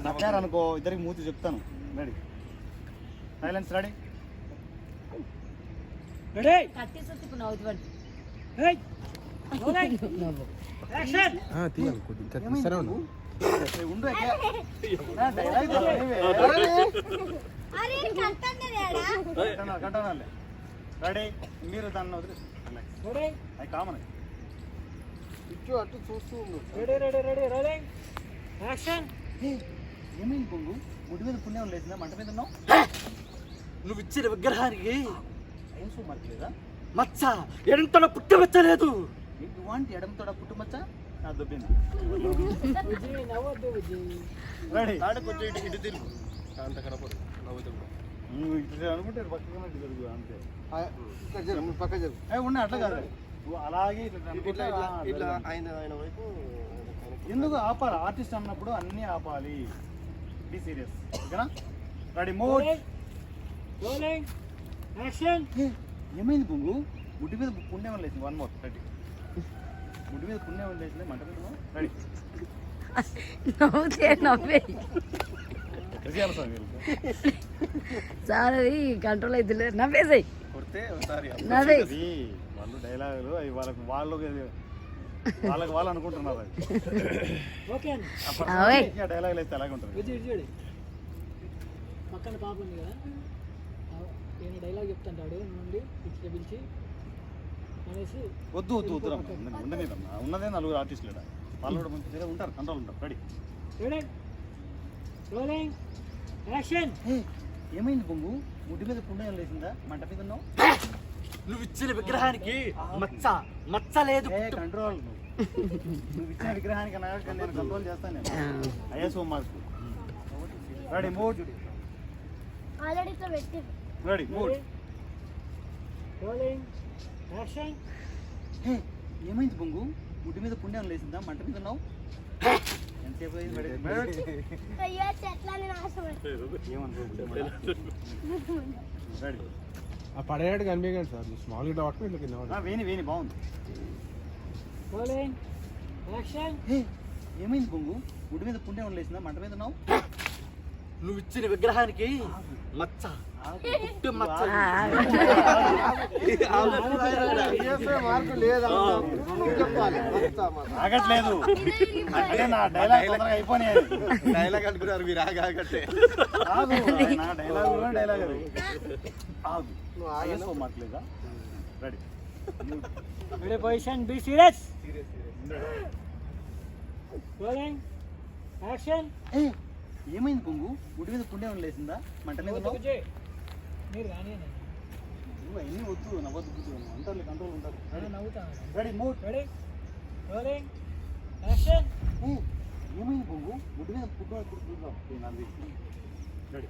నచ్చారనుకో ఇద్దరికి మూతి చెప్తాను. Ready, silence. Ready, ready. Ready, మీరు దాన్ని వదిలి అది కామన్. ఇటు అటు చూస్తూ ఏమైంది పొంగు? ముడి మీద పుణ్యం లేచిందా? మంట మీద ఉన్నావు. నువ్వు ఇచ్చిన విగ్రహానికి ఏం సూమర్లేదా? మచ్చ ఎడంతలో పుట్టవచ్చలేదు. ఇటువంటి ఎడమతోడ పుట్టుమచ్చ నా దొబ్బింది. రెడీ, కొంచెం ఇటు ఇటు తిరుగు. అంత కనపడు నువ్వు ఇటు అనుకుంటే పక్కన తిరుగు అంతే. పక్క జరుగు ఉన్నా అట్లా కాదు. నువ్వు అలాగే ఇట్లా ఆయన వైపు ఎందుకు ఆపాలి? ఆర్టిస్ట్ అన్నప్పుడు అన్నీ ఆపాలి. బి సీరియస్, ఓకేనా? Ready, move. ఏమైంది పొంగు? ముడి మీద పుణ్యం లేచింది. One more. రెడీ, ముడి మీద పుణ్యం లేచింది. మంట మీద రెడీ. చాలా కంట్రోల్ అవుతుంది. నవ్వేసాయి కొడితే ఒకసారి వాళ్ళు డైలాగులు అవి వాళ్ళకి వాళ్ళు అనుకుంటున్నారు. అది డైలాగులు అయితే అలాగే ఉంటుంది. పక్కన పాప ఉంది కదా, నేను డైలాగ్ చెప్తాంటాడు నుండి ఇట్లా పిలిచి అనేసి. వద్దు వద్దు వద్దు ఉండలేదమ్మా. ఉన్నదే నలుగురు ఆర్టిస్టులు వాళ్ళు కూడా మంచి ఉంటారు, కంట్రోల్ ఉంటారు. రెడీ, ఏమైంది పొంగు? ముడి మీద పుణ్యం లేచిందా? మంట మీద ఉన్నావు. నువ్వు ఇచ్చిన విగ్రహానికి మచ్చ లేదు. కంట్రోల్. నువ్వు ఇచ్చిన విగ్రహానికి నేను కంట్రోల్ చేస్తాను. Is mark. Ready, move. Ready, move. ఏమైంది పొంగు? ముడి మీద పుణ్యం లేచిందా? మంట మీద ఉన్నావు. ఎంతసేపు పడేటట్టు కనిపించండి సార్. స్మాల్గా డాట్ ఇట్లా కింద వేణి బాగుంది. ఏమైంది పొంగు? ముడి మీద పుణ్యం లేచిందా? మంట మీద ఉన్నావు. నువ్వు ఇచ్చిన విగ్రహానికి మచ్చ ఆగట్లేదు అంటే నా డైలాగ్ తొందరగా అయిపోయినాయి. డైలాగ్ అనుకున్నారు మీరు. ఆగట్టే నా డైలాగ్ డైలాగ్ అది ఆగు. మాట్లేదా? Ready, position, be serious. Rolling, action. ఏమైంది పొంగు? ముడి మీద పుణ్యం లేచిందా? మంట మీద ఉన్నావు. నువ్వు ఎన్ని వద్దు నవ్వద్దు అంటారు, కంట్రోల్ ఉంటారు. Ready, move. Ready, rolling, action. ఏమైంది పొంగు? ముడి మీద పుట్టిన రెడీ.